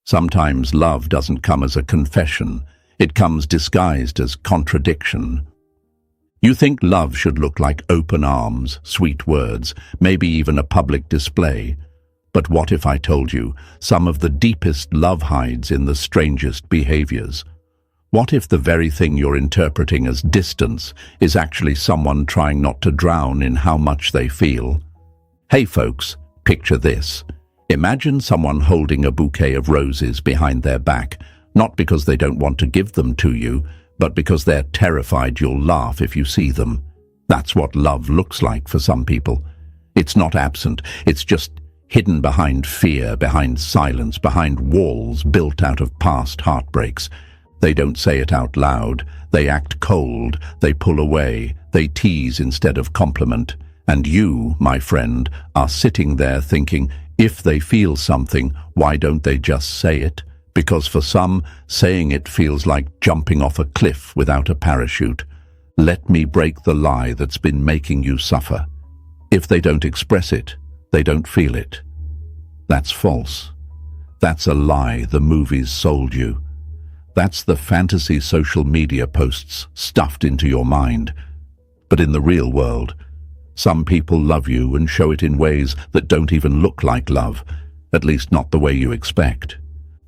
Sometimes love doesn't come as a confession. It comes disguised as contradiction. You think love should look like open arms, sweet words, maybe even a public display. But what if I told you some of the deepest love hides in the strangest behaviors? What if the very thing you're interpreting as distance is actually someone trying not to drown in how much they feel? Hey folks, picture this. Imagine someone holding a bouquet of roses behind their back, not because they don't want to give them to you, but because they're terrified you'll laugh if you see them. That's what love looks like for some people. It's not absent, it's just hidden behind fear, behind silence, behind walls built out of past heartbreaks. They don't say it out loud. They act cold. They pull away. They tease instead of compliment. And you, my friend, are sitting there thinking, if they feel something, why don't they just say it? Because for some, saying it feels like jumping off a cliff without a parachute. Let me break the lie that's been making you suffer. If they don't express it, they don't feel it. That's false. That's a lie the movies sold you. That's the fantasy social media posts stuffed into your mind. But in the real world, some people love you and show it in ways that don't even look like love, at least not the way you expect.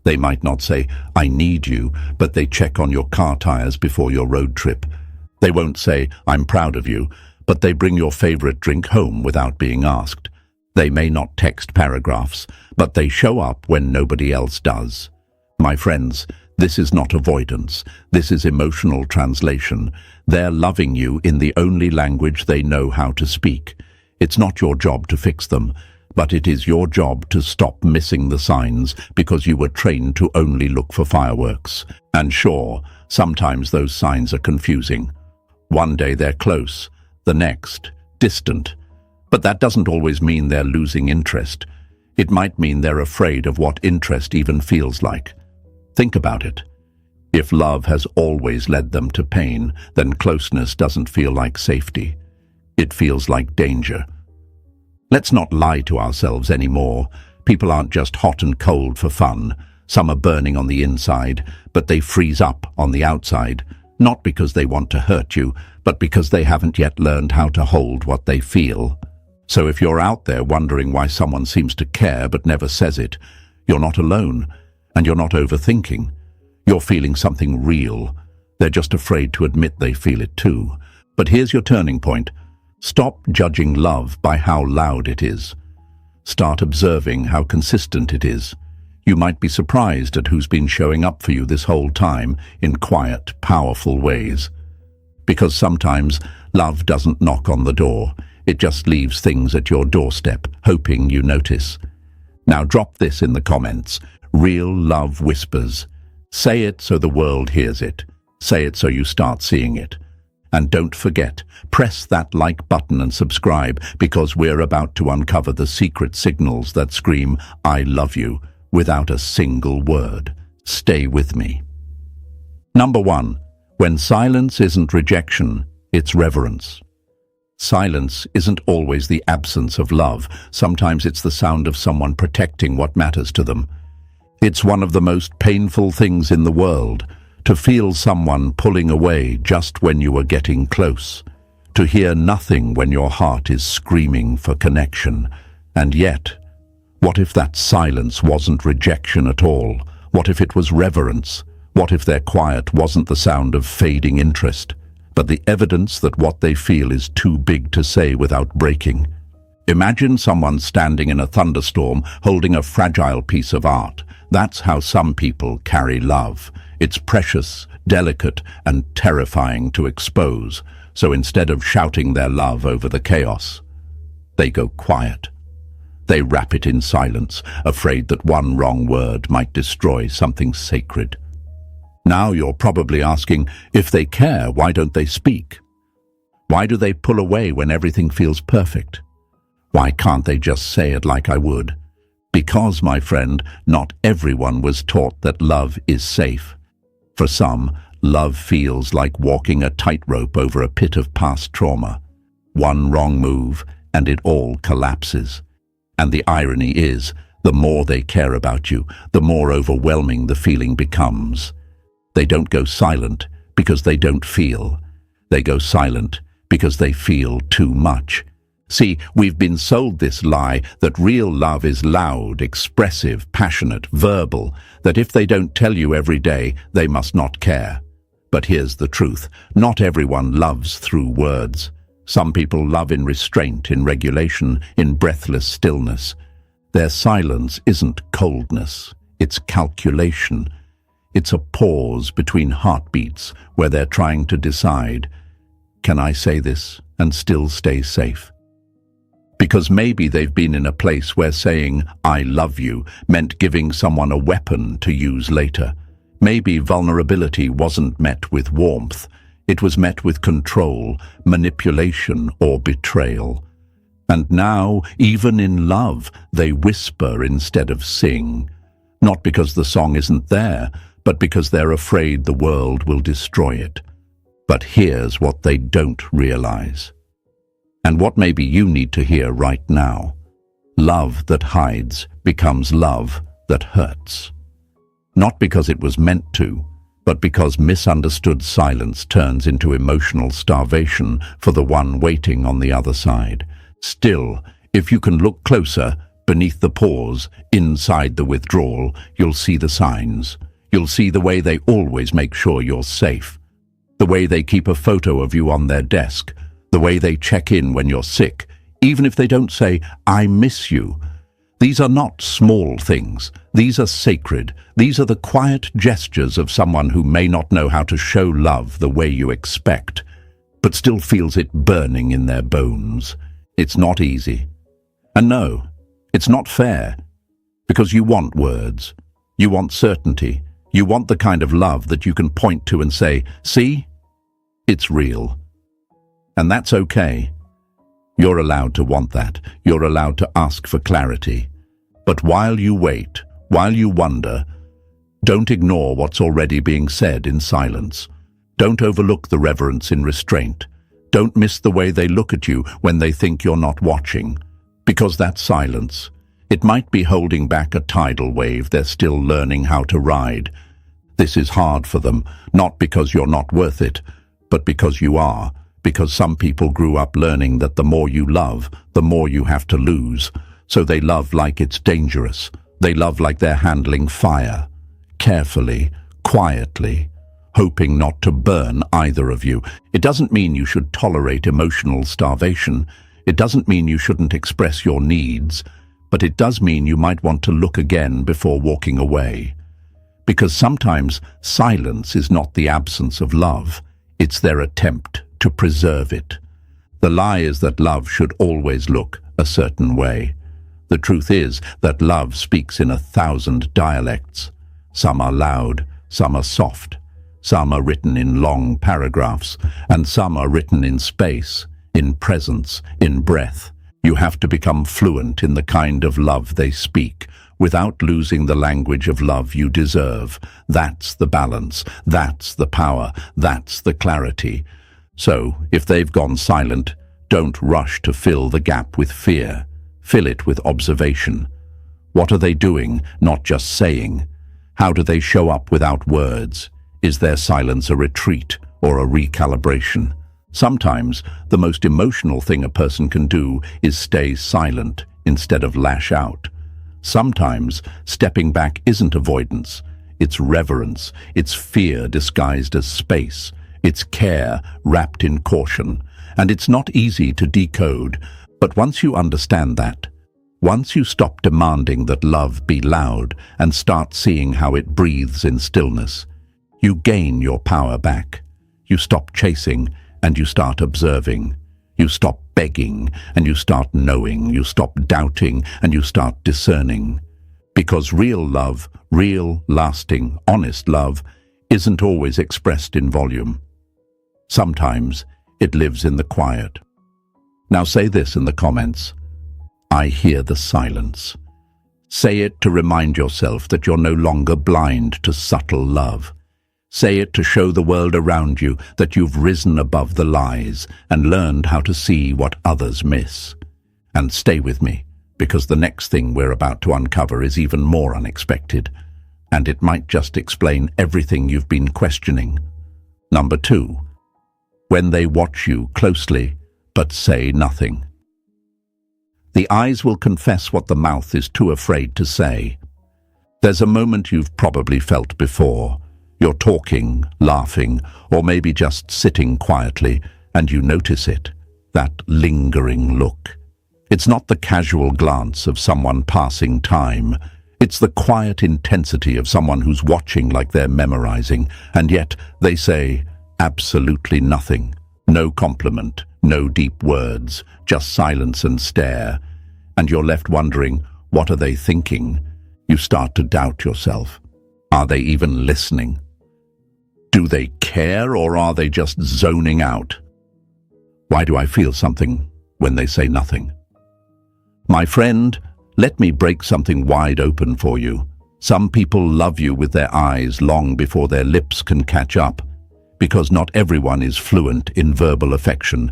They might not say, "I need you," but they check on your car tires before your road trip. They won't say, "I'm proud of you," but they bring your favorite drink home without being asked. They may not text paragraphs, but they show up when nobody else does. My friends, this is not avoidance. This is emotional translation. They're loving you in the only language they know how to speak. It's not your job to fix them, but it is your job to stop missing the signs because you were trained to only look for fireworks. And sure, sometimes those signs are confusing. One day they're close, the next, distant. But that doesn't always mean they're losing interest. It might mean they're afraid of what interest even feels like. Think about it. If love has always led them to pain, then closeness doesn't feel like safety. It feels like danger. Let's not lie to ourselves anymore. People aren't just hot and cold for fun. Some are burning on the inside, but they freeze up on the outside, not because they want to hurt you, but because they haven't yet learned how to hold what they feel. So if you're out there wondering why someone seems to care but never says it, you're not alone. And you're not overthinking. You're feeling something real. They're just afraid to admit they feel it too. But here's your turning point. Stop judging love by how loud it is. Start observing how consistent it is. You might be surprised at who's been showing up for you this whole time in quiet, powerful ways. Because sometimes love doesn't knock on the door. It just leaves things at your doorstep, hoping you notice. Now drop this in the comments. Real love whispers. Say it so the world hears it. Say it so you start seeing it. And don't forget, press that like button and subscribe, because we're about to uncover the secret signals that scream, "I love you," without a single word. Stay with me. Number 1. When silence isn't rejection, it's reverence. Silence isn't always the absence of love. Sometimes it's the sound of someone protecting what matters to them. It's one of the most painful things in the world, to feel someone pulling away just when you are getting close, to hear nothing when your heart is screaming for connection. And yet, what if that silence wasn't rejection at all? What if it was reverence? What if their quiet wasn't the sound of fading interest, but the evidence that what they feel is too big to say without breaking? Imagine someone standing in a thunderstorm holding a fragile piece of art. That's how some people carry love. It's precious, delicate, and terrifying to expose. So instead of shouting their love over the chaos, they go quiet. They wrap it in silence, afraid that one wrong word might destroy something sacred. Now you're probably asking, if they care, why don't they speak? Why do they pull away when everything feels perfect? Why can't they just say it like I would? Because, my friend, not everyone was taught that love is safe. For some, love feels like walking a tightrope over a pit of past trauma. One wrong move, and it all collapses. And the irony is, The more they care about you, the more overwhelming the feeling becomes. They don't go silent because they don't feel. They go silent because they feel too much. See, we've been sold this lie that real love is loud, expressive, passionate, verbal, that if they don't tell you every day, they must not care. But here's the truth. Not everyone loves through words. Some people love in restraint, in regulation, in breathless stillness. Their silence isn't coldness, it's calculation. It's a pause between heartbeats where they're trying to decide, can I say this and still stay safe? Because maybe they've been in a place where saying, I love you, meant giving someone a weapon to use later. Maybe vulnerability wasn't met with warmth. It was met with control, manipulation, or betrayal. And now, even in love, they whisper instead of sing. Not because the song isn't there, but because they're afraid the world will destroy it. But here's what they don't realize. And what maybe you need to hear right now. Love that hides becomes love that hurts. Not because it was meant to, but because misunderstood silence turns into emotional starvation for the one waiting on the other side. Still, if you can look closer, beneath the pause, inside the withdrawal, you'll see the signs. You'll see the way they always make sure you're safe. The way they keep a photo of you on their desk. The way they check in when you're sick, even if they don't say, I miss you. These are not small things. These are sacred. These are the quiet gestures of someone who may not know how to show love the way you expect, but still feels it burning in their bones. It's not easy. And no, it's not fair, because you want words. You want certainty. You want the kind of love that you can point to and say, see, it's real. And that's okay. You're allowed to want that. You're allowed to ask for clarity. But while you wait, while you wonder, don't ignore what's already being said in silence. Don't overlook the reverence in restraint. Don't miss the way they look at you when they think you're not watching. Because that silence, it might be holding back a tidal wave they're still learning how to ride. This is hard for them, not because you're not worth it, but because you are. Because some people grew up learning that the more you love, the more you have to lose. So they love like it's dangerous. They love like they're handling fire. Carefully, quietly, hoping not to burn either of you. It doesn't mean you should tolerate emotional starvation. It doesn't mean you shouldn't express your needs. But it does mean you might want to look again before walking away. Because sometimes silence is not the absence of love. It's their attempt to preserve it. The lie is that love should always look a certain way. The truth is that love speaks in 1,000 dialects. Some are loud, some are soft, some are written in long paragraphs, and some are written in space, in presence, in breath. You have to become fluent in the kind of love they speak, without losing the language of love you deserve. That's the balance, that's the power, that's the clarity. So, if they've gone silent, don't rush to fill the gap with fear. Fill it with observation. What are they doing, not just saying? How do they show up without words? Is their silence a retreat or a recalibration? Sometimes, the most emotional thing a person can do is stay silent instead of lash out. Sometimes, stepping back isn't avoidance. It's reverence. It's fear disguised as space. It's care wrapped in caution. And it's not easy to decode. But once you understand that, once you stop demanding that love be loud and start seeing how it breathes in stillness, you gain your power back. You stop chasing and you start observing. You stop begging and you start knowing. You stop doubting and you start discerning. Because real love, real, lasting, honest love, isn't always expressed in volume. Sometimes it lives in the quiet. Now say this in the comments. I hear the silence. Say it to remind yourself that you're no longer blind to subtle love. Say it to show the world around you that you've risen above the lies and learned how to see what others miss. And stay with me, because the next thing we're about to uncover is even more unexpected, and it might just explain everything you've been questioning. Number 2. When they watch you closely but say nothing. The eyes will confess what the mouth is too afraid to say. There's a moment you've probably felt before. You're talking, laughing, or maybe just sitting quietly, and you notice it, that lingering look. It's not the casual glance of someone passing time. It's the quiet intensity of someone who's watching like they're memorizing, and yet they say absolutely nothing. No compliment, no deep words, just silence and stare. And you're left wondering, what are they thinking? You start to doubt yourself. Are they even listening? Do they care, or are they just zoning out? Why do I feel something when they say nothing? My friend, let me break something wide open for you. Some people love you with their eyes long before their lips can catch up, because not everyone is fluent in verbal affection.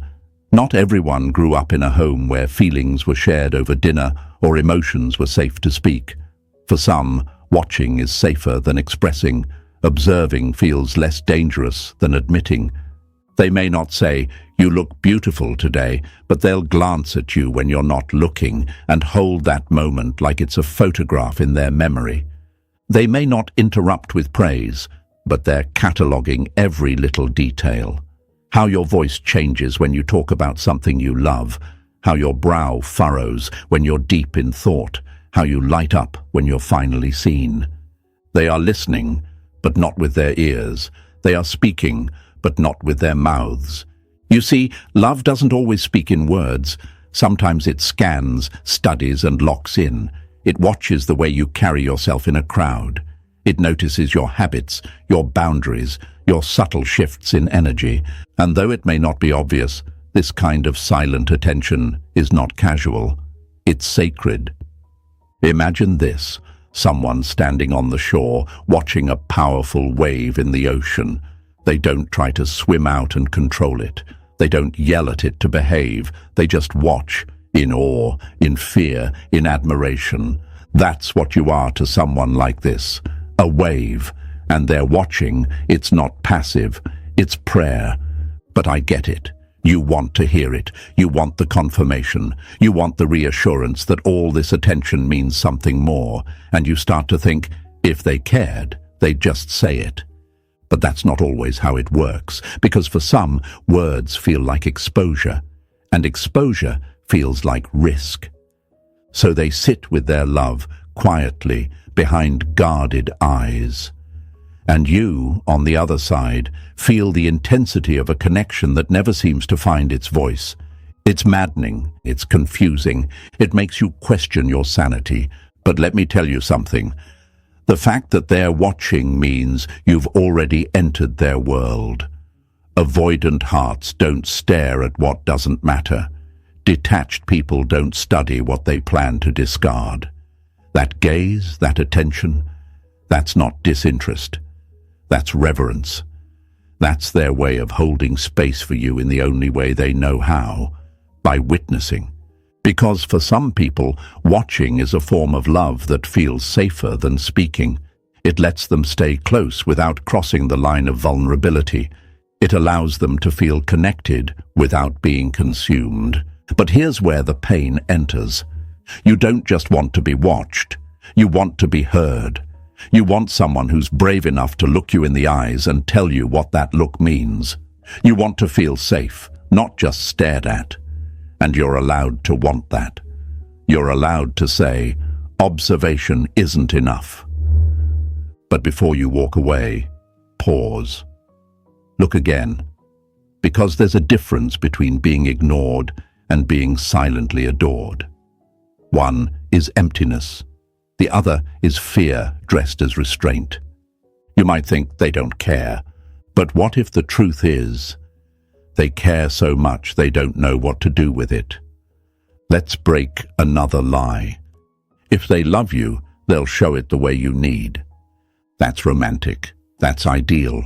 Not everyone grew up in a home where feelings were shared over dinner or emotions were safe to speak. For some, watching is safer than expressing. Observing feels less dangerous than admitting. They may not say, "You look beautiful today," but they'll glance at you when you're not looking and hold that moment like it's a photograph in their memory. They may not interrupt with praise, but they're cataloguing every little detail. How your voice changes when you talk about something you love, how your brow furrows when you're deep in thought, how you light up when you're finally seen. They are listening, but not with their ears. They are speaking, but not with their mouths. You see, love doesn't always speak in words. Sometimes it scans, studies, and locks in. It watches the way you carry yourself in a crowd. It notices your habits, your boundaries, your subtle shifts in energy. And though it may not be obvious, this kind of silent attention is not casual. It's sacred. Imagine this, someone standing on the shore, watching a powerful wave in the ocean. They don't try to swim out and control it. They don't yell at it to behave. They just watch, in awe, in fear, in admiration. That's what you are to someone like this, a wave. And they're watching. It's not passive, it's prayer. But I get it. You want to hear it. You want the confirmation. You want the reassurance that all this attention means something more. And you start to think, if they cared, they'd just say it. But that's not always how it works, because for some, words feel like exposure, and exposure feels like risk. So they sit with their love, quietly, behind guarded eyes. And you, on the other side, feel the intensity of a connection that never seems to find its voice. It's maddening, it's confusing, it makes you question your sanity. But let me tell you something. The fact that they're watching means you've already entered their world. Avoidant hearts don't stare at what doesn't matter. Detached people don't study what they plan to discard. That gaze, that attention, that's not disinterest. That's reverence. That's their way of holding space for you in the only way they know how, by witnessing. Because for some people, watching is a form of love that feels safer than speaking. It lets them stay close without crossing the line of vulnerability. It allows them to feel connected without being consumed. But here's where the pain enters. You don't just want to be watched. You want to be heard. You want someone who's brave enough to look you in the eyes and tell you what that look means. You want to feel safe, not just stared at. And you're allowed to want that. You're allowed to say, observation isn't enough. But before you walk away, pause. Look again. Because there's a difference between being ignored and being silently adored. One is emptiness. The other is fear dressed as restraint. You might think they don't care, but what if the truth is they care so much they don't know what to do with it? Let's break another lie. If they love you, they'll show it the way you need. That's romantic, that's ideal,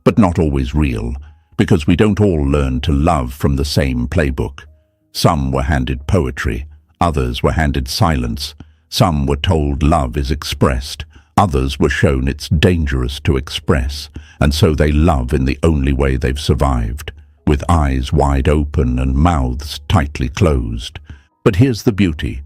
but not always real, because we don't all learn to love from the same playbook. Some were handed poetry, Others were handed silence. Some were told love is expressed. Others were shown it's dangerous to express, and so they love in the only way they've survived, with eyes wide open and mouths tightly closed. But here's the beauty.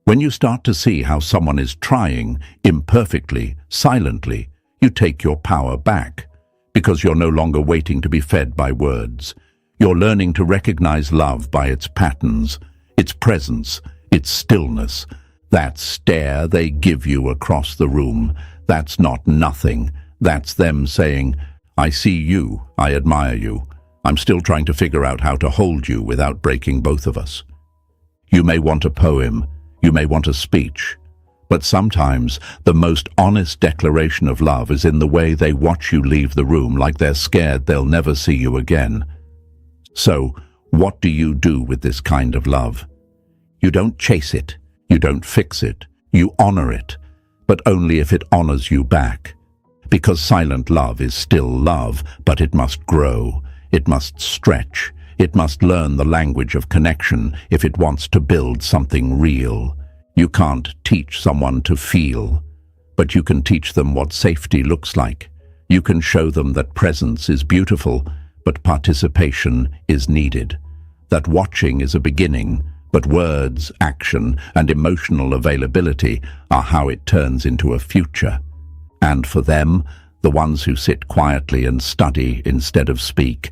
When you start to see how someone is trying, imperfectly, silently, you take your power back, because you're no longer waiting to be fed by words. You're learning to recognize love by its patterns, its presence, its stillness. That stare they give you across the room, that's not nothing. That's them saying, I see you, I admire you. I'm still trying to figure out how to hold you without breaking both of us. You may want a poem, you may want a speech, but sometimes the most honest declaration of love is in the way they watch you leave the room like they're scared they'll never see you again. So, what do you do with this kind of love? You don't chase it. You don't fix it, you honor it, but only if it honors you back. Because silent love is still love, but it must grow, it must stretch, it must learn the language of connection if it wants to build something real. You can't teach someone to feel, but you can teach them what safety looks like. You can show them that presence is beautiful, but participation is needed. That watching is a beginning, but words, action, and emotional availability are how it turns into a future. And for them, the ones who sit quietly and study instead of speak,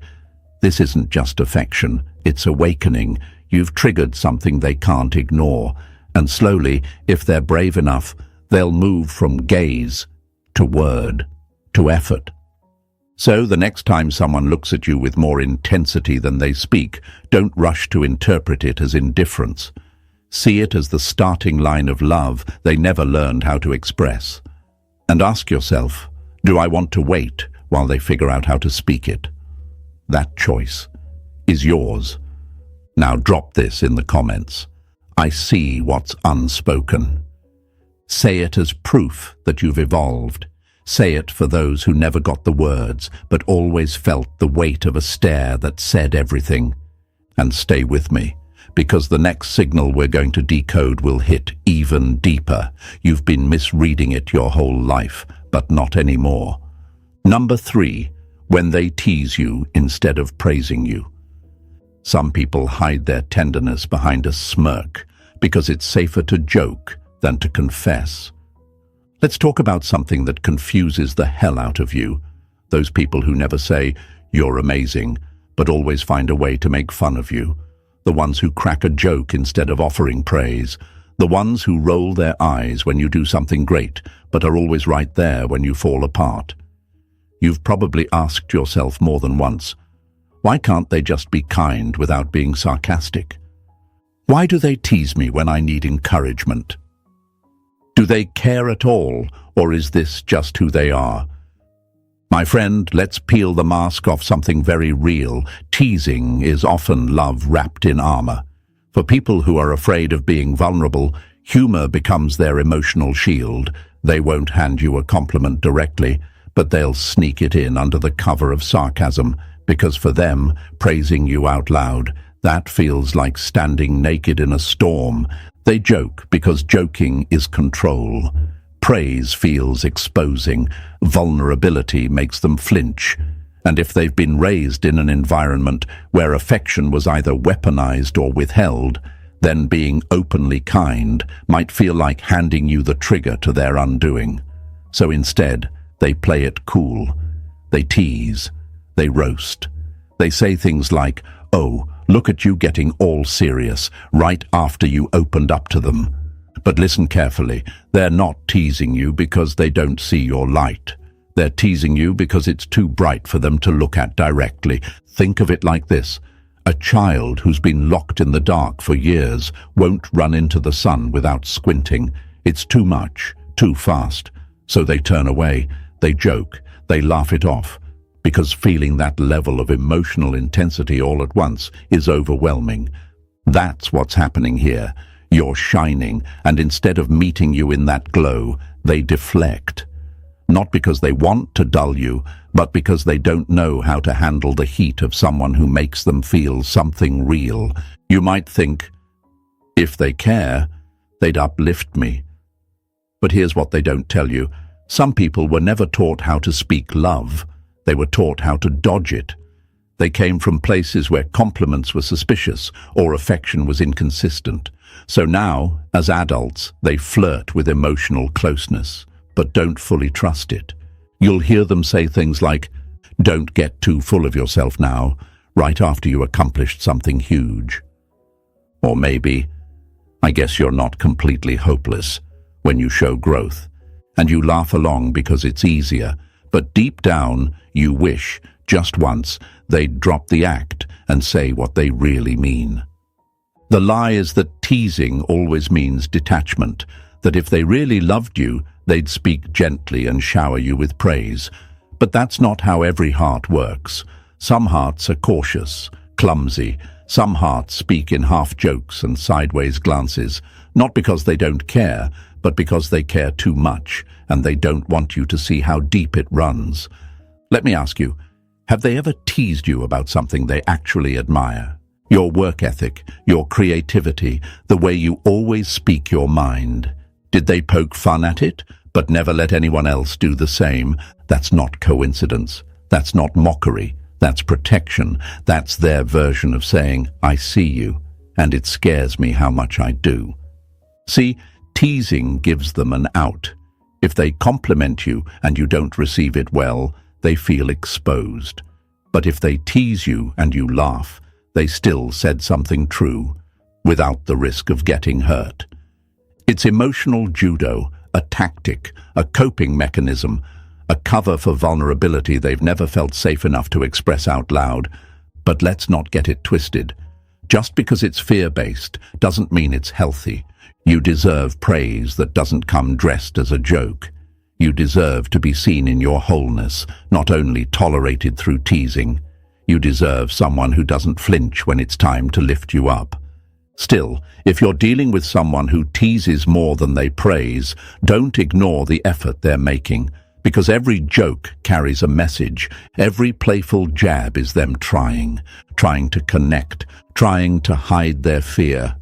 this isn't just affection, it's awakening. You've triggered something they can't ignore, and slowly, if they're brave enough, they'll move from gaze to word, to effort. So the next time someone looks at you with more intensity than they speak, don't rush to interpret it as indifference. See it as the starting line of love they never learned how to express. And ask yourself, do I want to wait while they figure out how to speak it? That choice is yours. Now drop this in the comments. I see what's unspoken. Say it as proof that you've evolved. Say it for those who never got the words, but always felt the weight of a stare that said everything. And stay with me, because the next signal we're going to decode will hit even deeper. You've been misreading it your whole life, but not anymore. Number 3, when they tease you instead of praising you. Some people hide their tenderness behind a smirk, because it's safer to joke than to confess. Let's talk about something that confuses the hell out of you. Those people who never say, you're amazing, but always find a way to make fun of you. The ones who crack a joke instead of offering praise. The ones who roll their eyes when you do something great, but are always right there when you fall apart. You've probably asked yourself more than once, why can't they just be kind without being sarcastic? Why do they tease me when I need encouragement? Do they care at all, or is this just who they are? My friend, let's peel the mask off something very real. Teasing is often love wrapped in armor. For people who are afraid of being vulnerable, humor becomes their emotional shield. They won't hand you a compliment directly, but they'll sneak it in under the cover of sarcasm, because for them, praising you out loud, that feels like standing naked in a storm. They joke because joking is control. Praise feels exposing. Vulnerability makes them flinch. And if they've been raised in an environment where affection was either weaponized or withheld, then being openly kind might feel like handing you the trigger to their undoing. So instead, they play it cool. They tease. They roast. They say things like, oh, look at you getting all serious right after you opened up to them. But listen carefully, they're not teasing you because they don't see your light. They're teasing you because it's too bright for them to look at directly. Think of it like this. A child who's been locked in the dark for years won't run into the sun without squinting. It's too much, too fast. So they turn away, they joke, they laugh it off, because feeling that level of emotional intensity all at once is overwhelming. That's what's happening here. You're shining, and instead of meeting you in that glow, they deflect. Not because they want to dull you, but because they don't know how to handle the heat of someone who makes them feel something real. You might think, If they care, they'd uplift me. But here's what they don't tell you. Some people were never taught how to speak love. They were taught how to dodge it. They came from places where compliments were suspicious or affection was inconsistent. So now, as adults, they flirt with emotional closeness, but don't fully trust it. You'll hear them say things like, "Don't get too full of yourself now," right after you accomplished something huge. Or maybe, "I guess you're not completely hopeless," when you show growth. And you laugh along because it's easier, but deep down you wish, just once, they'd drop the act and say what they really mean. The lie is that teasing always means detachment, that if they really loved you, they'd speak gently and shower you with praise. But that's not how every heart works. Some hearts are cautious, clumsy. Some hearts speak in half-jokes and sideways glances, not because they don't care, but because they care too much, and they don't want you to see how deep it runs. Let me ask you, have they ever teased you about something they actually admire? Your work ethic, your creativity, the way you always speak your mind. Did they poke fun at it, but never let anyone else do the same? That's not coincidence. That's not mockery. That's protection. That's their version of saying, "I see you, and it scares me how much I do." See, teasing gives them an out. If they compliment you and you don't receive it well, they feel exposed. But if they tease you and you laugh, they still said something true, without the risk of getting hurt. It's emotional judo, a tactic, a coping mechanism, a cover for vulnerability they've never felt safe enough to express out loud. But let's not get it twisted. Just because it's fear-based doesn't mean it's healthy. You deserve praise that doesn't come dressed as a joke. You deserve to be seen in your wholeness, not only tolerated through teasing. You deserve someone who doesn't flinch when it's time to lift you up. Still, if you're dealing with someone who teases more than they praise, don't ignore the effort they're making, because every joke carries a message. Every playful jab is them trying to connect, trying to hide their fear,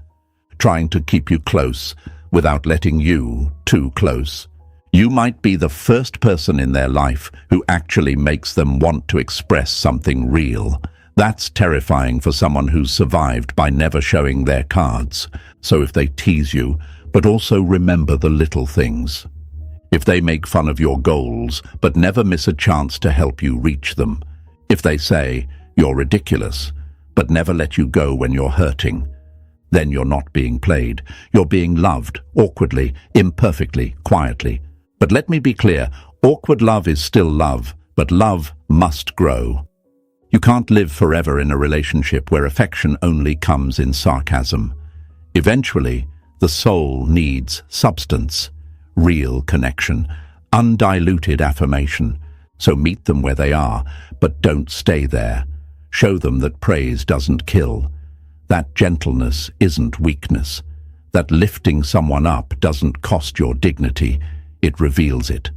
trying to keep you close without letting you too close. You might be the first person in their life who actually makes them want to express something real. That's terrifying for someone who's survived by never showing their cards. So if they tease you, but also remember the little things. If they make fun of your goals, but never miss a chance to help you reach them. If they say, "You're ridiculous," but never let you go when you're hurting. Then you're not being played. You're being loved, awkwardly, imperfectly, quietly. But let me be clear, awkward love is still love, but love must grow. You can't live forever in a relationship where affection only comes in sarcasm. Eventually, the soul needs substance, real connection, undiluted affirmation. So meet them where they are, but don't stay there. Show them that praise doesn't kill, that gentleness isn't weakness, that lifting someone up doesn't cost your dignity. It reveals it.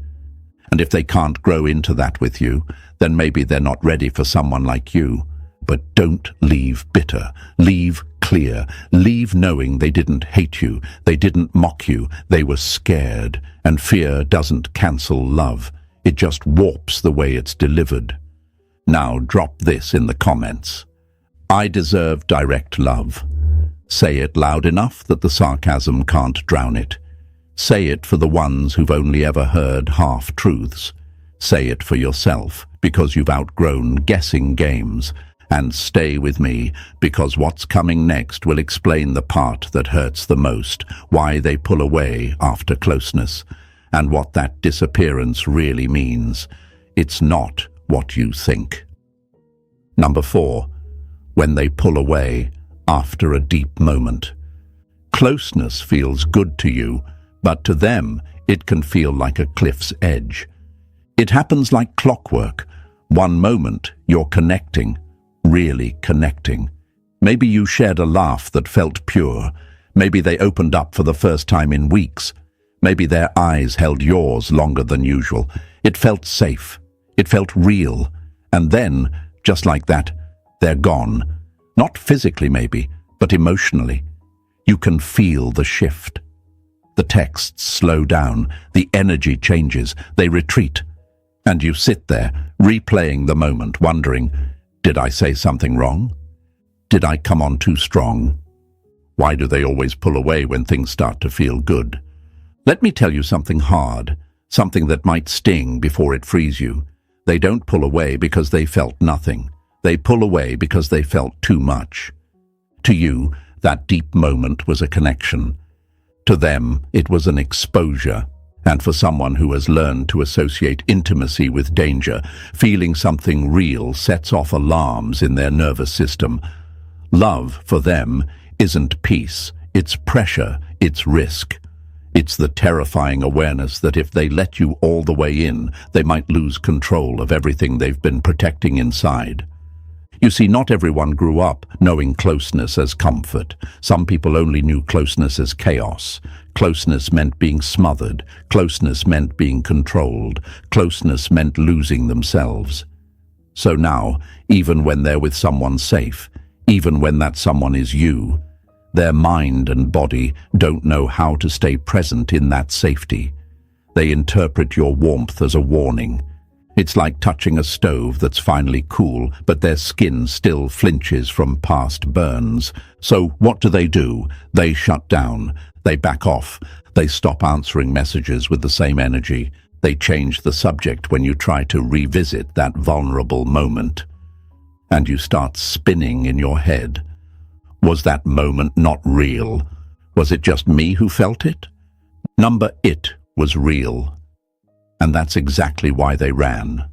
And if they can't grow into that with you, then maybe they're not ready for someone like you. But don't leave bitter. Leave clear. Leave knowing they didn't hate you. They didn't mock you. They were scared. And fear doesn't cancel love. It just warps the way it's delivered. Now drop this in the comments. I deserve direct love. Say it loud enough that the sarcasm can't drown it. Say it for the ones who've only ever heard half-truths. Say it for yourself, because you've outgrown guessing games. And stay with me, because what's coming next will explain the part that hurts the most, why they pull away after closeness, and what that disappearance really means. It's not what you think. Number 4. When they pull away after a deep moment. Closeness feels good to you, but to them, it can feel like a cliff's edge. It happens like clockwork. One moment, you're connecting, really connecting. Maybe you shared a laugh that felt pure. Maybe they opened up for the first time in weeks. Maybe their eyes held yours longer than usual. It felt safe. It felt real. And then, just like that, they're gone. Not physically maybe, but emotionally. You can feel the shift. The texts slow down, the energy changes, they retreat. And you sit there, replaying the moment, wondering, did I say something wrong? Did I come on too strong? Why do they always pull away when things start to feel good? Let me tell you something hard, something that might sting before it frees you. They don't pull away because they felt nothing. They pull away because they felt too much. To you, that deep moment was a connection. To them, it was an exposure. And for someone who has learned to associate intimacy with danger, feeling something real sets off alarms in their nervous system. Love, for them, isn't peace. It's pressure. It's risk. It's the terrifying awareness that if they let you all the way in, they might lose control of everything they've been protecting inside. You see, not everyone grew up knowing closeness as comfort. Some people only knew closeness as chaos. Closeness meant being smothered. Closeness meant being controlled. Closeness meant losing themselves. So now, even when they're with someone safe, even when that someone is you, their mind and body don't know how to stay present in that safety. They interpret your warmth as a warning. It's like touching a stove that's finally cool, but their skin still flinches from past burns. So what do? They shut down. They back off. They stop answering messages with the same energy. They change the subject when you try to revisit that vulnerable moment. And you start spinning in your head. Was that moment not real? Was it just me who felt it? It was real. And that's exactly why they ran.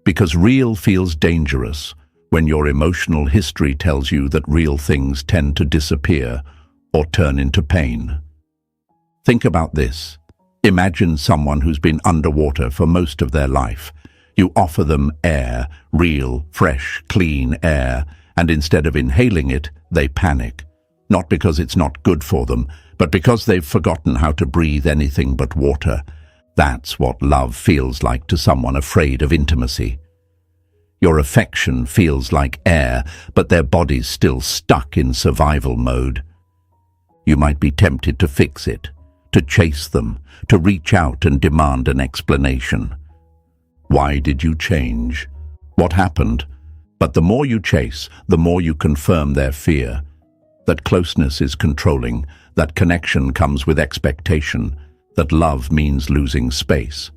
Because real feels dangerous when your emotional history tells you that real things tend to disappear or turn into pain. Think about this. Imagine someone who's been underwater for most of their life. You offer them air, real, fresh, clean air, and instead of inhaling it, they panic. Not because it's not good for them, but because they've forgotten how to breathe anything but water. That's what love feels like to someone afraid of intimacy. Your affection feels like air, but their body's still stuck in survival mode. You might be tempted to fix it, to chase them, to reach out and demand an explanation. Why did you change? What happened? But the more you chase, the more you confirm their fear. That closeness is controlling, that connection comes with expectation, that love means losing space.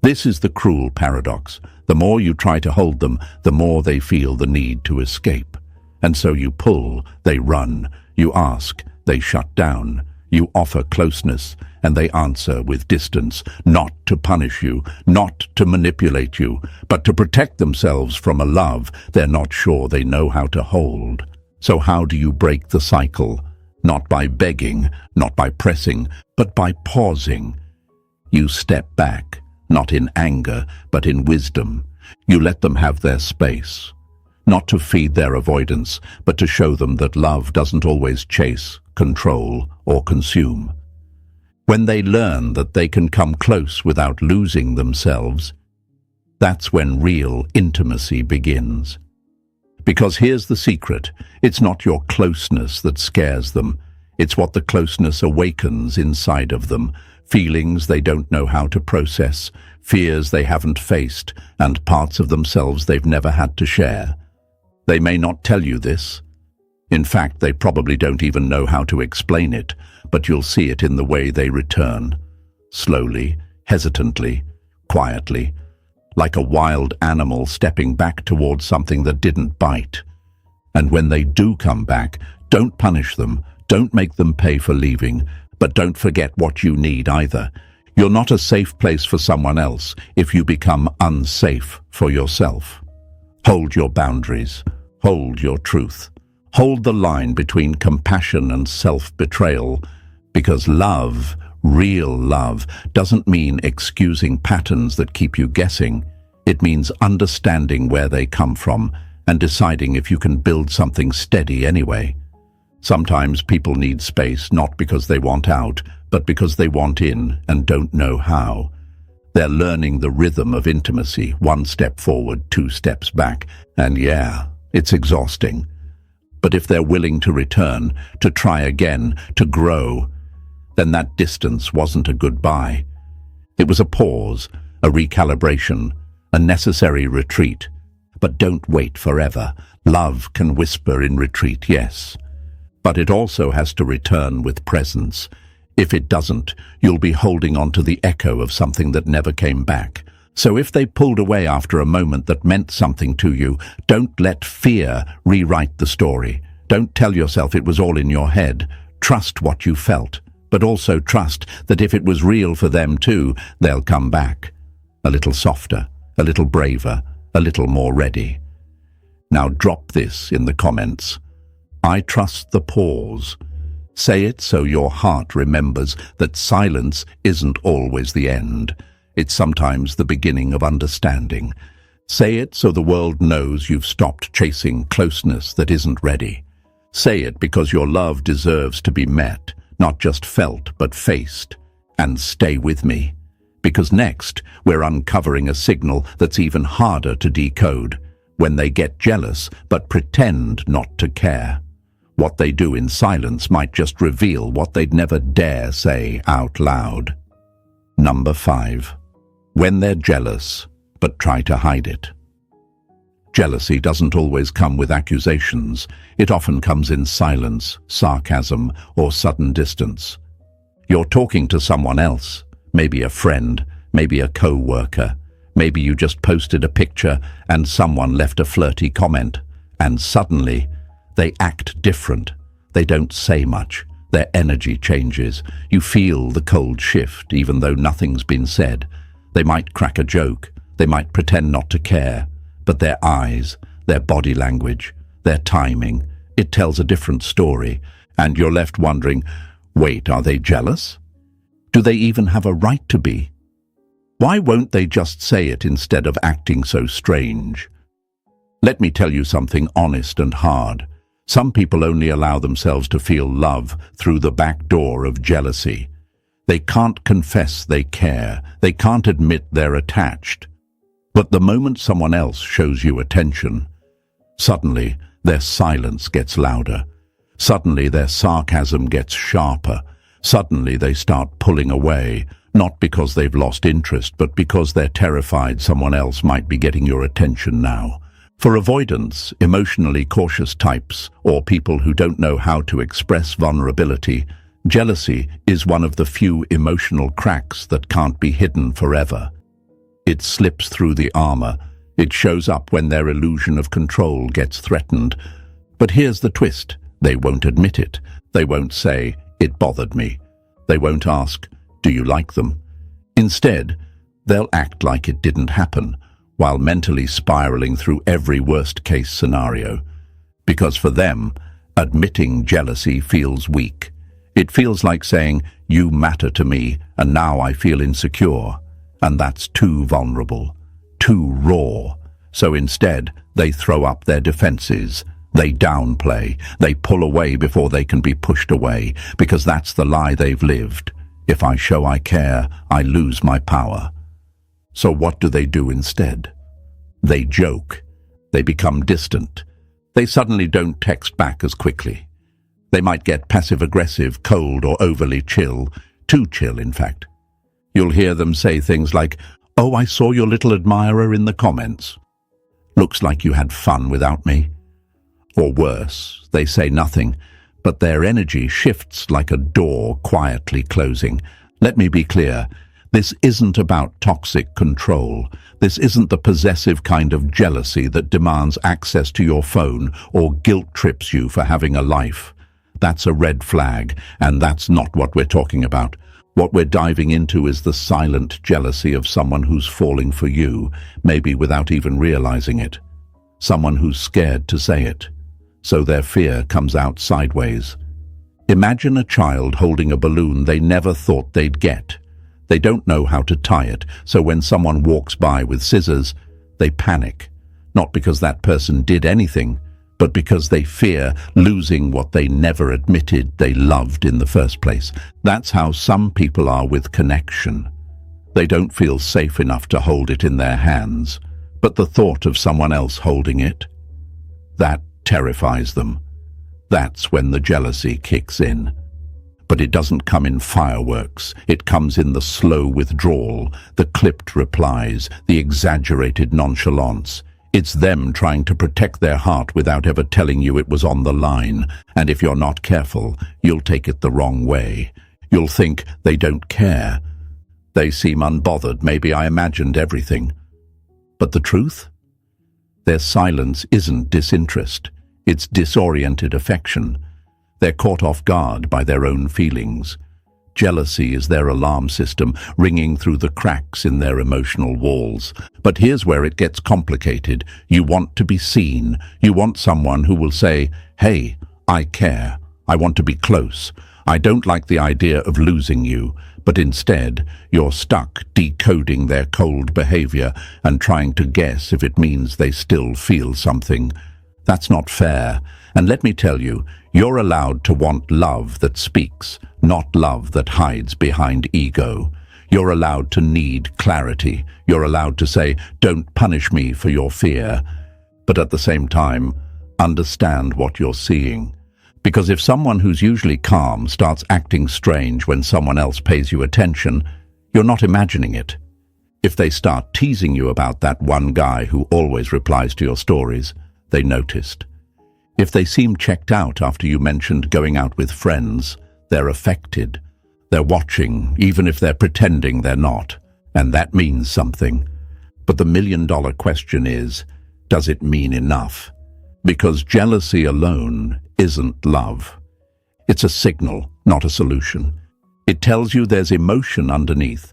This is the cruel paradox. The more you try to hold them, the more they feel the need to escape. And so you pull, they run. You ask, they shut down. You offer closeness, and they answer with distance, not to punish you, not to manipulate you, but to protect themselves from a love they're not sure they know how to hold. So how do you break the cycle? Not by begging, not by pressing, but by pausing. You step back, not in anger, but in wisdom. You let them have their space. Not to feed their avoidance, but to show them that love doesn't always chase, control, or consume. When they learn that they can come close without losing themselves, that's when real intimacy begins. Because here's the secret, it's not your closeness that scares them. It's what the closeness awakens inside of them, feelings they don't know how to process, fears they haven't faced, and parts of themselves they've never had to share. They may not tell you this. In fact, they probably don't even know how to explain it, but you'll see it in the way they return. Slowly, hesitantly, quietly, like a wild animal stepping back towards something that didn't bite. And when they do come back, don't punish them, don't make them pay for leaving, but don't forget what you need either. You're not a safe place for someone else if you become unsafe for yourself. Hold your boundaries. Hold your truth. Hold the line between compassion and self-betrayal, because love, real love, doesn't mean excusing patterns that keep you guessing. It means understanding where they come from and deciding if you can build something steady anyway. Sometimes people need space not because they want out, but because they want in and don't know how. They're learning the rhythm of intimacy, 1 step forward, 2 steps back, and yeah, it's exhausting. But if they're willing to return, to try again, to grow, then that distance wasn't a goodbye. It was a pause, a recalibration, a necessary retreat. But don't wait forever. Love can whisper in retreat, yes. But it also has to return with presence. If it doesn't, you'll be holding on to the echo of something that never came back. So if they pulled away after a moment that meant something to you, don't let fear rewrite the story. Don't tell yourself it was all in your head. Trust what you felt, but also trust that if it was real for them too, they'll come back. A little softer, a little braver, a little more ready. Now drop this in the comments. I trust the pause. Say it so your heart remembers that silence isn't always the end. It's sometimes the beginning of understanding. Say it so the world knows you've stopped chasing closeness that isn't ready. Say it because your love deserves to be met, not just felt but faced. And stay with me, because next we're uncovering a signal that's even harder to decode. When they get jealous but pretend not to care. What they do in silence might just reveal what they'd never dare say out loud. Number 5. When they're jealous, but try to hide it. Jealousy doesn't always come with accusations. It often comes in silence, sarcasm, or sudden distance. You're talking to someone else, maybe a friend, maybe a co-worker. Maybe you just posted a picture and someone left a flirty comment, and suddenly they act different. They don't say much. Their energy changes. You feel the cold shift even though nothing's been said. They might crack a joke. They might pretend not to care. But their eyes, their body language, their timing, it tells a different story. And you're left wondering, wait, are they jealous? Do they even have a right to be? Why won't they just say it instead of acting so strange? Let me tell you something honest and hard. Some people only allow themselves to feel love through the back door of jealousy. They can't confess they care. They can't admit they're attached. But the moment someone else shows you attention, suddenly their silence gets louder. Suddenly their sarcasm gets sharper. Suddenly they start pulling away, not because they've lost interest, but because they're terrified someone else might be getting your attention now. For avoidance, emotionally cautious types, or people who don't know how to express vulnerability, jealousy is one of the few emotional cracks that can't be hidden forever. It slips through the armor. It shows up when their illusion of control gets threatened. But here's the twist. They won't admit it. They won't say, "It bothered me." They won't ask, "Do you like them?" Instead, they'll act like it didn't happen, while mentally spiraling through every worst-case scenario. Because for them, admitting jealousy feels weak. It feels like saying, "You matter to me, and now I feel insecure." And that's too vulnerable, too raw. So instead, they throw up their defenses. They downplay. They pull away before they can be pushed away, because that's the lie they've lived. If I show I care, I lose my power. So what do they do instead? They joke. They become distant. They suddenly don't text back as quickly. They might get passive-aggressive, cold, or overly chill. Too chill, in fact. You'll hear them say things like, "Oh, I saw your little admirer in the comments. Looks like you had fun without me." Or worse, they say nothing, but their energy shifts like a door quietly closing. Let me be clear. This isn't about toxic control. This isn't the possessive kind of jealousy that demands access to your phone or guilt trips you for having a life. That's a red flag, and that's not what we're talking about. What we're diving into is the silent jealousy of someone who's falling for you, maybe without even realizing it. Someone who's scared to say it, so their fear comes out sideways. Imagine a child holding a balloon they never thought they'd get. They don't know how to tie it, so when someone walks by with scissors, they panic. Not because that person did anything, but because they fear losing what they never admitted they loved in the first place. That's how some people are with connection. They don't feel safe enough to hold it in their hands, but the thought of someone else holding it, that terrifies them. That's when the jealousy kicks in. But it doesn't come in fireworks. It comes in the slow withdrawal, the clipped replies, the exaggerated nonchalance. It's them trying to protect their heart without ever telling you it was on the line. And if you're not careful, you'll take it the wrong way. You'll think they don't care. They seem unbothered. Maybe I imagined everything. But the truth? Their silence isn't disinterest. It's disoriented affection. They're caught off guard by their own feelings. Jealousy is their alarm system, ringing through the cracks in their emotional walls. But here's where it gets complicated. You want to be seen. You want someone who will say, "Hey, I care. I want to be close. I don't like the idea of losing you." But instead, you're stuck decoding their cold behavior and trying to guess if it means they still feel something. That's not fair. And let me tell you, you're allowed to want love that speaks, not love that hides behind ego. You're allowed to need clarity. You're allowed to say, "Don't punish me for your fear." But at the same time, understand what you're seeing. Because if someone who's usually calm starts acting strange when someone else pays you attention, you're not imagining it. If they start teasing you about that one guy who always replies to your stories, they noticed. If they seem checked out after you mentioned going out with friends, they're affected. They're watching, even if they're pretending they're not. And that means something. But the million-dollar question is, does it mean enough? Because jealousy alone isn't love. It's a signal, not a solution. It tells you there's emotion underneath.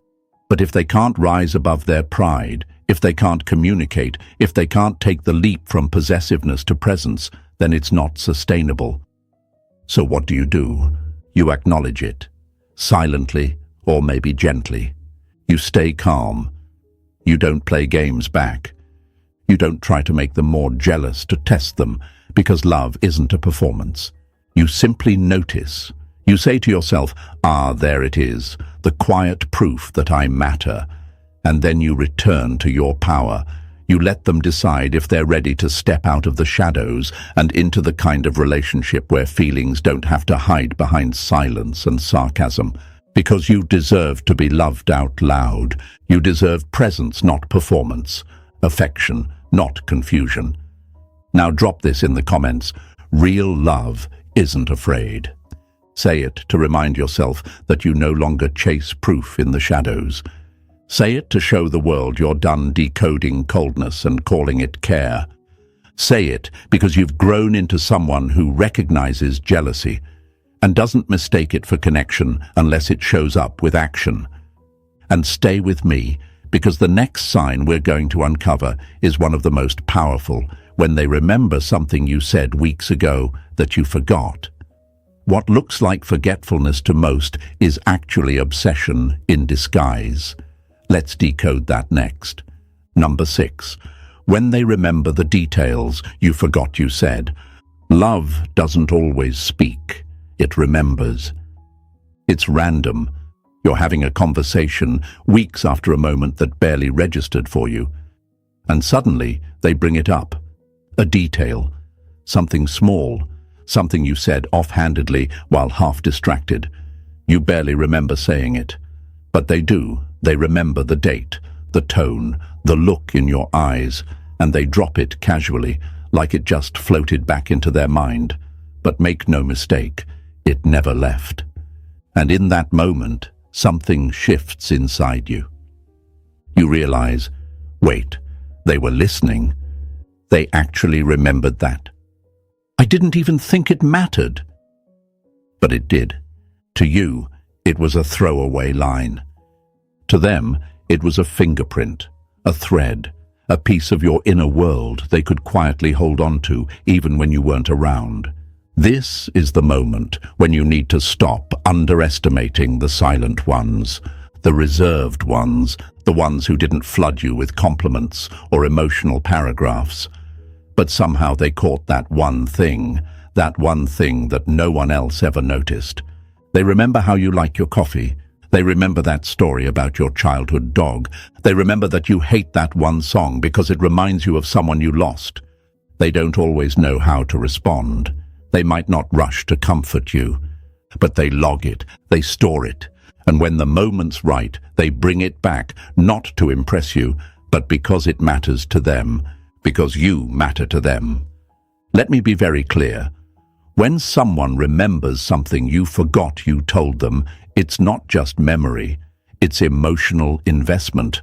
But if they can't rise above their pride, if they can't communicate, if they can't take the leap from possessiveness to presence, then it's not sustainable. So what do? You acknowledge it, silently or maybe gently. You stay calm. You don't play games back. You don't try to make them more jealous to test them, because love isn't a performance. You simply notice. You say to yourself, there it is, the quiet proof that I matter. And then you return to your power. You let them decide if they're ready to step out of the shadows and into the kind of relationship where feelings don't have to hide behind silence and sarcasm. Because you deserve to be loved out loud. You deserve presence, not performance. Affection, not confusion. Now drop this in the comments. Real love isn't afraid. Say it to remind yourself that you no longer chase proof in the shadows. Say it to show the world you're done decoding coldness and calling it care. Say it because you've grown into someone who recognizes jealousy and doesn't mistake it for connection unless it shows up with action. And stay with me, because the next sign we're going to uncover is one of the most powerful, when they remember something you said weeks ago that you forgot. What looks like forgetfulness to most is actually obsession in disguise. Let's decode that next. Number 6. When they remember the details you forgot you said. Love doesn't always speak. It remembers. It's random. You're having a conversation weeks after a moment that barely registered for you. And suddenly they bring it up. A detail. Something small. Something you said offhandedly while half distracted. You barely remember saying it. But they do. They remember the date, the tone, the look in your eyes, and they drop it casually, like it just floated back into their mind. But make no mistake, it never left. And in that moment, something shifts inside you. You realize, wait, they were listening. They actually remembered that. I didn't even think it mattered. But it did. To you, it was a throwaway line. To them, it was a fingerprint, a thread, a piece of your inner world they could quietly hold on to even when you weren't around. This is the moment when you need to stop underestimating the silent ones, the reserved ones, the ones who didn't flood you with compliments or emotional paragraphs. But somehow they caught that one thing that no one else ever noticed. They remember how you like your coffee. They remember that story about your childhood dog. They remember that you hate that one song because it reminds you of someone you lost. They don't always know how to respond. They might not rush to comfort you, but they log it, they store it, and when the moment's right, they bring it back, not to impress you, but because it matters to them, because you matter to them. Let me be very clear. When someone remembers something you forgot you told them, it's not just memory, it's emotional investment.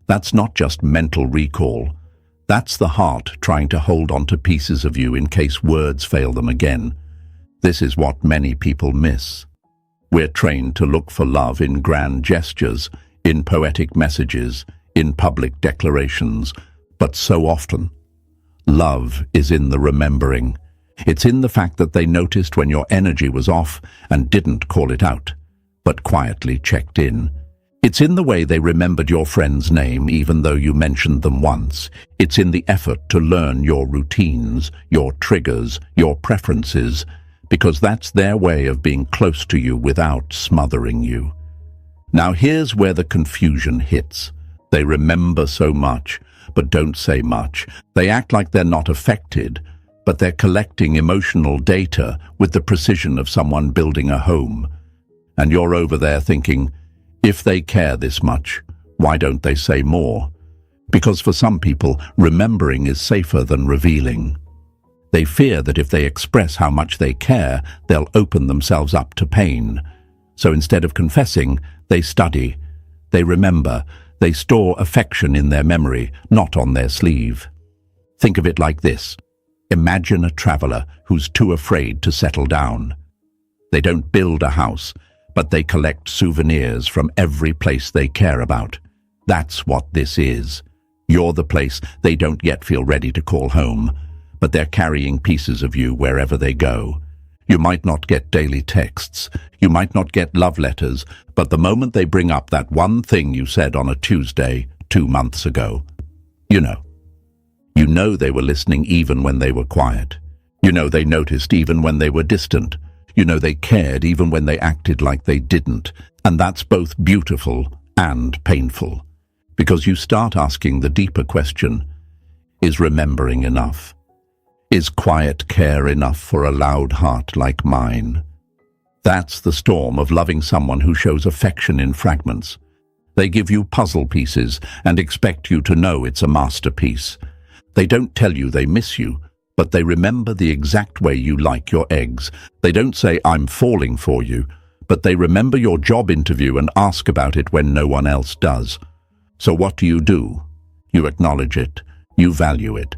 That's not just mental recall. That's the heart trying to hold on to pieces of you in case words fail them again. This is what many people miss. We're trained to look for love in grand gestures, in poetic messages, in public declarations, but so often, love is in the remembering. It's in the fact that they noticed when your energy was off and didn't call it out, but quietly checked in. It's in the way they remembered your friend's name even though you mentioned them once. It's in the effort to learn your routines, your triggers, your preferences, because that's their way of being close to you without smothering you. Now here's where the confusion hits. They remember so much, but don't say much. They act like they're not affected, but they're collecting emotional data with the precision of someone building a home. And you're over there thinking, if they care this much, why don't they say more? Because for some people, remembering is safer than revealing. They fear that if they express how much they care, they'll open themselves up to pain. So instead of confessing, they study, they remember, they store affection in their memory, not on their sleeve. Think of it like this. Imagine a traveler who's too afraid to settle down. They don't build a house, but they collect souvenirs from every place they care about. That's what this is. You're the place they don't yet feel ready to call home, but they're carrying pieces of you wherever they go. You might not get daily texts, you might not get love letters, but the moment they bring up that one thing you said on a Tuesday 2 months ago, you know they were listening even when they were quiet. You know they noticed even when they were distant. You know they cared even when they acted like they didn't. And that's both beautiful and painful. Because you start asking the deeper question, is remembering enough? Is quiet care enough for a loud heart like mine? That's the storm of loving someone who shows affection in fragments. They give you puzzle pieces and expect you to know it's a masterpiece. They don't tell you they miss you, but they remember the exact way you like your eggs. They don't say, I'm falling for you, but they remember your job interview and ask about it when no one else does. So what do? You acknowledge it, you value it,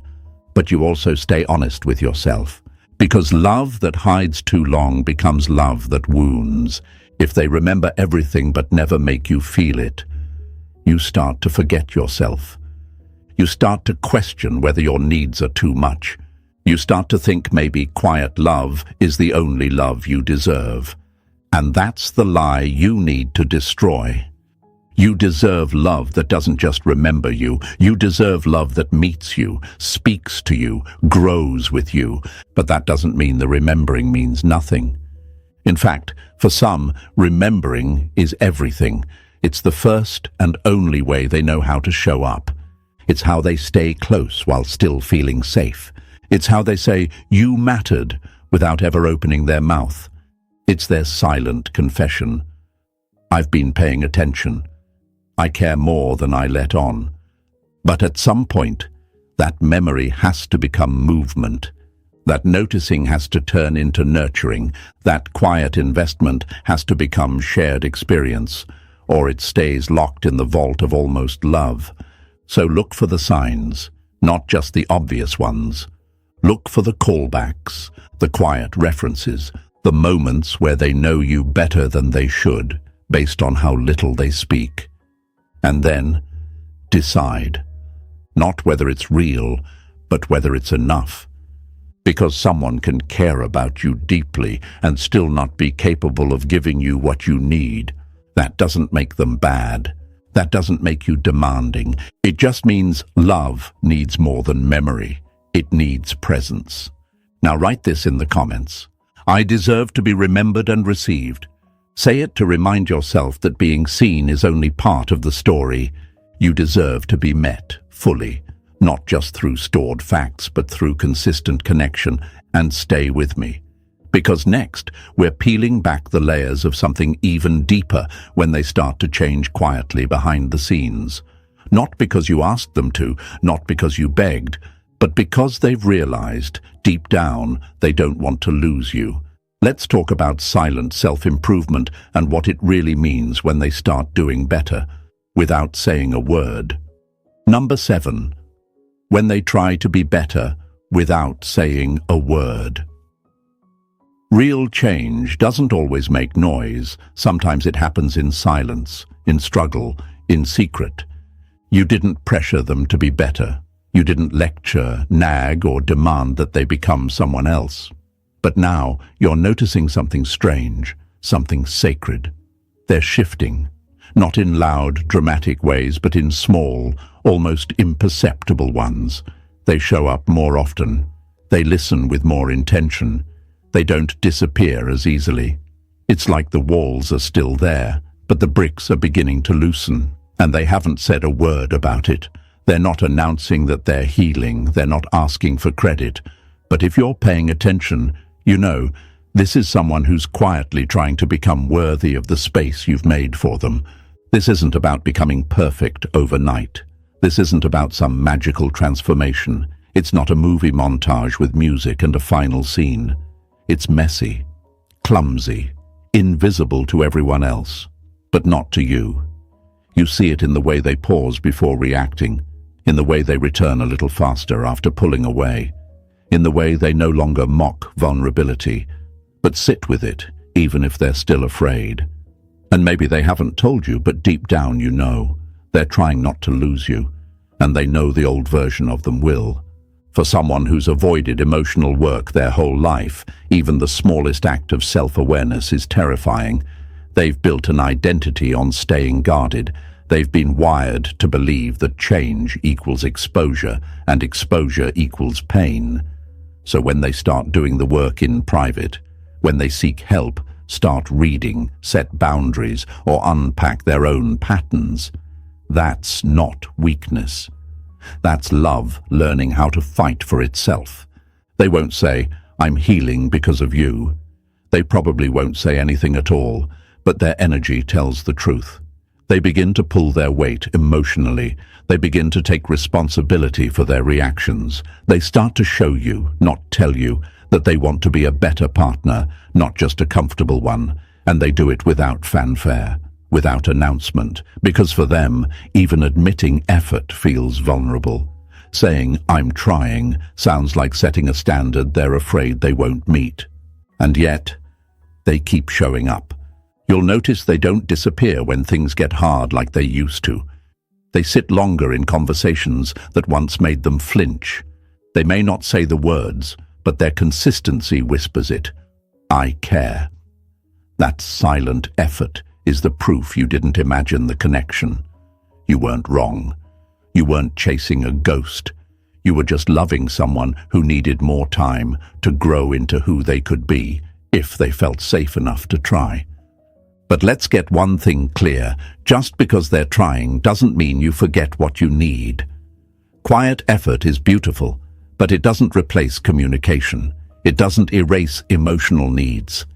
but you also stay honest with yourself. Because love that hides too long becomes love that wounds. If they remember everything but never make you feel it, you start to forget yourself. You start to question whether your needs are too much. You start to think maybe quiet love is the only love you deserve. And that's the lie you need to destroy. You deserve love that doesn't just remember you. You deserve love that meets you, speaks to you, grows with you. But that doesn't mean the remembering means nothing. In fact, for some, remembering is everything. It's the first and only way they know how to show up. It's how they stay close while still feeling safe. It's how they say, you mattered, without ever opening their mouth. It's their silent confession. I've been paying attention. I care more than I let on. But at some point, that memory has to become movement. That noticing has to turn into nurturing. That quiet investment has to become shared experience, or it stays locked in the vault of almost love. So look for the signs, not just the obvious ones. Look for the callbacks, the quiet references, the moments where they know you better than they should, based on how little they speak. And then, decide. Not whether it's real, but whether it's enough. Because someone can care about you deeply and still not be capable of giving you what you need. That doesn't make them bad. That doesn't make you demanding. It just means love needs more than memory. It needs presence. Now write this in the comments. I deserve to be remembered and received. Say it to remind yourself that being seen is only part of the story. You deserve to be met fully, not just through stored facts, but through consistent connection. And stay with me, Because next, we're peeling back the layers of something even deeper when they start to change quietly behind the scenes. Not because you asked them to, not because you begged, but because they've realized, deep down, they don't want to lose you. Let's talk about silent self-improvement and what it really means when they start doing better, without saying a word. Number 7. When they try to be better without saying a word. Real change doesn't always make noise. Sometimes it happens in silence, in struggle, in secret. You didn't pressure them to be better. You didn't lecture, nag, or demand that they become someone else. But now you're noticing something strange, something sacred. They're shifting, not in loud, dramatic ways, but in small, almost imperceptible ones. They show up more often. They listen with more intention. They don't disappear as easily. It's like the walls are still there, but the bricks are beginning to loosen, and they haven't said a word about it. They're not announcing that they're healing. They're not asking for credit. But if you're paying attention, you know, this is someone who's quietly trying to become worthy of the space you've made for them. This isn't about becoming perfect overnight. This isn't about some magical transformation. It's not a movie montage with music and a final scene. It's messy, clumsy, invisible to everyone else, but not to you. You see it in the way they pause before reacting, in the way they return a little faster after pulling away, in the way they no longer mock vulnerability, but sit with it, even if they're still afraid. And maybe they haven't told you, but deep down you know. They're trying not to lose you, and they know the old version of them will. For someone who's avoided emotional work their whole life, even the smallest act of self-awareness is terrifying. They've built an identity on staying guarded. They've been wired to believe that change equals exposure, and exposure equals pain. So when they start doing the work in private, when they seek help, start reading, set boundaries, or unpack their own patterns, that's not weakness. That's love learning how to fight for itself. They won't say, "I'm healing because of you." They probably won't say anything at all, but their energy tells the truth. They begin to pull their weight emotionally. They begin to take responsibility for their reactions. They start to show you, not tell you, that they want to be a better partner, not just a comfortable one, and they do it without fanfare, without announcement, because for them, even admitting effort feels vulnerable. Saying, "I'm trying," sounds like setting a standard they're afraid they won't meet. And yet, they keep showing up. You'll notice they don't disappear when things get hard like they used to. They sit longer in conversations that once made them flinch. They may not say the words, but their consistency whispers it. "I care." That silent effort is the proof you didn't imagine the connection. You weren't wrong. You weren't chasing a ghost. You were just loving someone who needed more time to grow into who they could be, if they felt safe enough to try. But let's get one thing clear. Just because they're trying doesn't mean you forget what you need. Quiet effort is beautiful, but it doesn't replace communication. It doesn't erase emotional needs.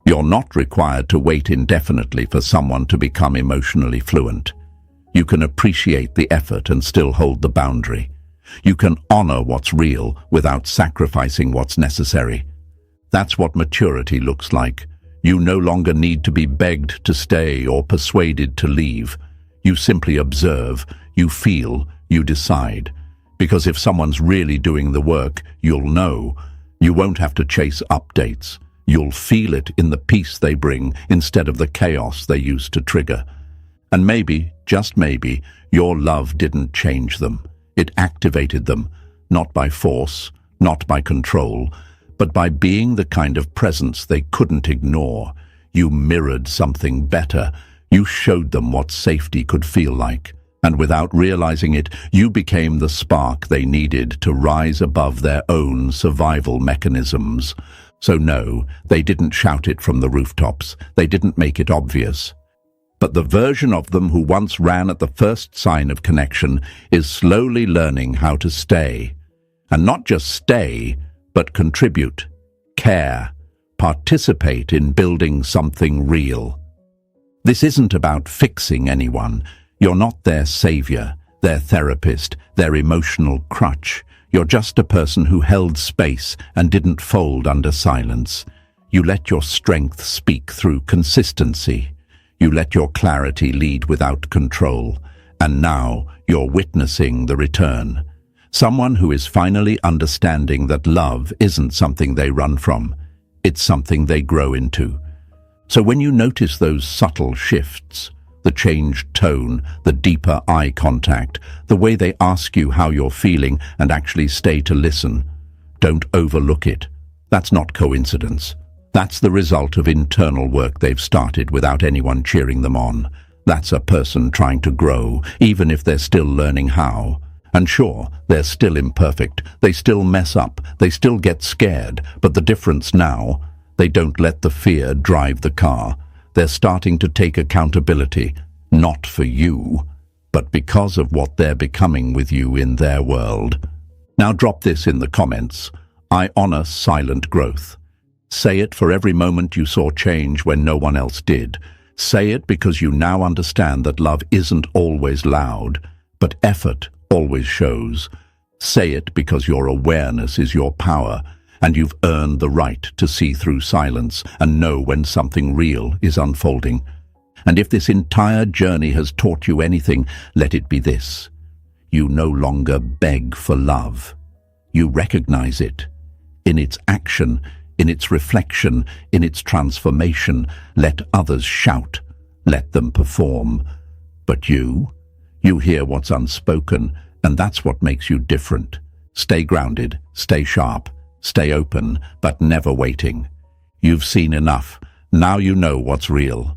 You're not required to wait indefinitely for someone to become emotionally fluent. You can appreciate the effort and still hold the boundary. You can honor what's real without sacrificing what's necessary. That's what maturity looks like. You no longer need to be begged to stay or persuaded to leave. You simply observe, you feel, you decide. Because if someone's really doing the work, you'll know. You won't have to chase updates. You'll feel it in the peace they bring instead of the chaos they used to trigger. And maybe, just maybe, your love didn't change them. It activated them, not by force, not by control, but by being the kind of presence they couldn't ignore. You mirrored something better. You showed them what safety could feel like. And without realizing it, you became the spark they needed to rise above their own survival mechanisms. So no, they didn't shout it from the rooftops. They didn't make it obvious. But the version of them who once ran at the first sign of connection is slowly learning how to stay. And not just stay, but contribute, care, Participate in building something real. This isn't about fixing anyone. You're not their savior, their therapist, their emotional crutch. You're just a person who held space and didn't fold under silence. You let your strength speak through consistency. You let your clarity lead without control. And now you're witnessing the return. Someone who is finally understanding that love isn't something they run from. It's something they grow into. So when you notice those subtle shifts, the changed tone, the deeper eye contact, the way they ask you how you're feeling and actually stay to listen, don't overlook it. That's not coincidence. That's the result of internal work they've started without anyone cheering them on. That's a person trying to grow, even if they're still learning how. And sure, they're still imperfect, they still mess up, they still get scared, but the difference now, they don't let the fear drive the car. They're starting to take accountability, not for you, but because of what they're becoming with you in their world. Now drop this in the comments. I honor silent growth. Say it for every moment you saw change when no one else did. Say it because you now understand that love isn't always loud, but effort always shows. Say it because your awareness is your power, and you've earned the right to see through silence and know when something real is unfolding. And if this entire journey has taught you anything, let it be this. You no longer beg for love. You recognize it. In its action, in its reflection, in its transformation, let others shout. Let them perform. But you hear what's unspoken, and that's what makes you different. Stay grounded, stay sharp, stay open, but never waiting. You've seen enough. Now you know what's real.